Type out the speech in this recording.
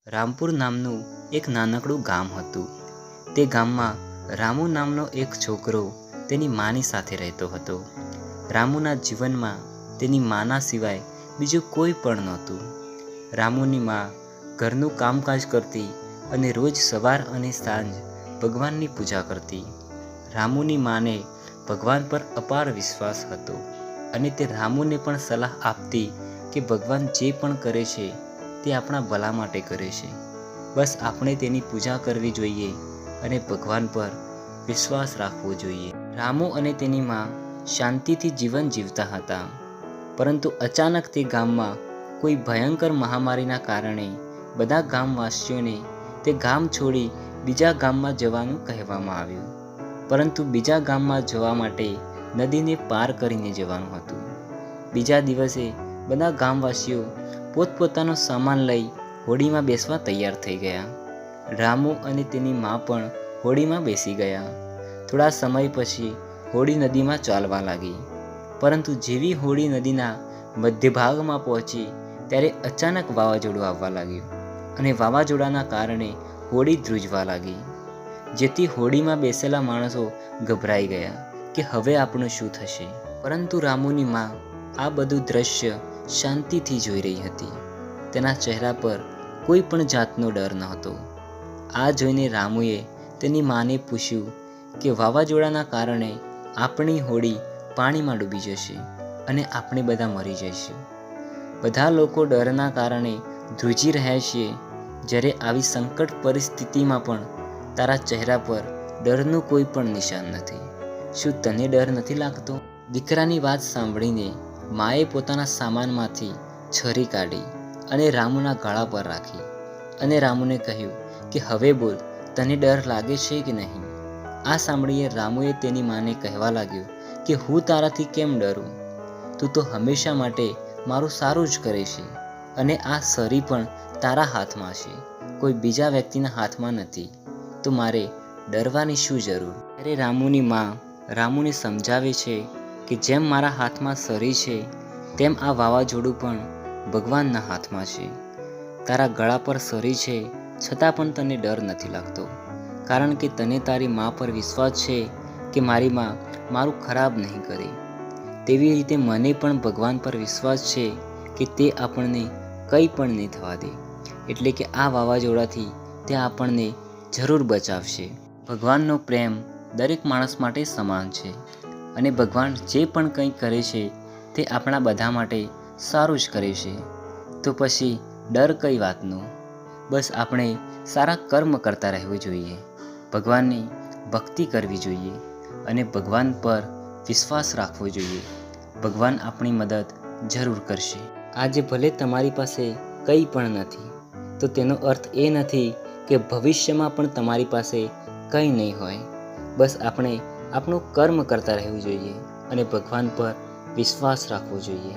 રામપુર નામનું એક નાનકડું ગામ હતું. તે ગામમાં રામુ નામનો એક છોકરો તેની માની સાથે રહેતો હતો. રામુના જીવનમાં તેની માના સિવાય બીજું કોઈ પણ નહોતું. રામુની મા ઘરનું કામકાજ કરતી અને રોજ સવાર અને સાંજ ભગવાનની પૂજા કરતી. રામુની માને ભગવાન પર અપાર વિશ્વાસ હતો અને તે રામુને પણ સલાહ આપતી કે ભગવાન જે પણ કરે છે તે આપણા ભલા માટે કરે છે. બસ આપણે તેની પૂજા કરવી જોઈએ અને ભગવાન પર વિશ્વાસ રાખવો જોઈએ. રામુ અને તેની માં શાંતિથી જીવન જીવતા હતા. પરંતુ અચાનક તે ગામમાં કોઈ ભયંકર મહામારીના કારણે બધા ગામવાસીઓને તે ગામ છોડી બીજા ગામમાં જવાનું કહેવામાં આવ્યું. પરંતુ બીજા ગામમાં જવા માટે નદીને પાર કરીને જવાનું હતું. બીજા દિવસે બધા ગામવાસીઓ પોતપોતાનો સામાન લઈ હોડીમાં બેસવા તૈયાર થઈ ગયા. રામુ અને તેની મા પણ હોડીમાં બેસી ગયા. થોડા સમય પછી હોડી નદીમાં ચાલવા લાગી. પરંતુ જેવી હોડી નદીના મધ્ય ભાગમાં પહોંચી ત્યારે અચાનક વાવાઝોડું આવવા લાગ્યું અને વાવાઝોડાના કારણે હોડી ધ્રુજવા લાગી, જેથી હોડીમાં બેસેલા માણસો ગભરાઈ ગયા કે હવે આપણું શું થશે. પરંતુ રામુની મા આ બધું દ્રશ્ય શાંતિથી જોઈ રહી હતી. તેના ચહેરા પર કોઈ પણ જાતનો ડર નહોતો. આ જોઈને રામુએ તેની માને પૂછ્યું કે વાવાઝોડાના કારણે આપણી હોડી પાણીમાં ડૂબી જશે અને આપણે બધા મરી જઈશું. બધા લોકો ડરના કારણે ધ્રુજી રહ્યા છીએ. જ્યારે આવી સંકટ પરિસ્થિતિમાં પણ તારા ચહેરા પર ડરનું કોઈ પણ નિશાન નથી. શું તને ડર નથી લાગતો? દીકરાની વાત સાંભળીને માએ પોતાના સામાનમાંથી છરી કાઢી અને રામુના ગળા પર રાખી અને રામુને કહ્યું કે હવે બોલ, તને ડર લાગે છે કે નહીં? આ સાંભળીને રામુએ તેની માને કહેવા લાગ્યો કે હું તારાથી કેમ ડરું? તું તો હંમેશા માટે મારું સારું જ કરે છે અને આ છરી પણ તારા હાથમાં છે, કોઈ બીજા વ્યક્તિના હાથમાં નથી. તો મારે ડરવાની શું જરૂર? ત્યારે રામુની મા રામુને સમજાવે છે કે જેમ મારા હાથમાં છરી છે તેમ આ વાવાઝોડું પણ ભગવાનના હાથમાં છે. તારા ગળા પર છરી છે છતાં પણ તને ડર નથી લાગતો, કારણ કે તને તારી મા પર વિશ્વાસ છે કે મારી મા મારું ખરાબ નહીં કરે. તેવી રીતે મને પણ ભગવાન પર વિશ્વાસ છે કે તે આપણને કંઈ પણ નહીં થવા દે, એટલે કે આ વાવાઝોડાથી તે આપણને જરૂર બચાવશે. ભગવાનનો પ્રેમ દરેક માણસ માટે સમાન છે અને ભગવાન જે પણ કંઈ કરે છે તે આપણા બધા માટે સારું જ કરે છે. તો પછી ડર કઈ વાતનો? બસ આપણે સારા કર્મ કરતા રહેવું જોઈએ, ભગવાનની ભક્તિ કરવી જોઈએ અને ભગવાન પર વિશ્વાસ રાખવો જોઈએ. ભગવાન આપણી મદદ જરૂર કરશે. આજે ભલે તમારી પાસે કંઈ પણ નથી, તો તેનો અર્થ એ નથી કે ભવિષ્યમાં પણ તમારી પાસે કંઈ નહીં હોય. બસ આપણે આપણું કર્મ કરતા રહેવું જોઈએ અને ભગવાન પર વિશ્વાસ રાખવો જોઈએ.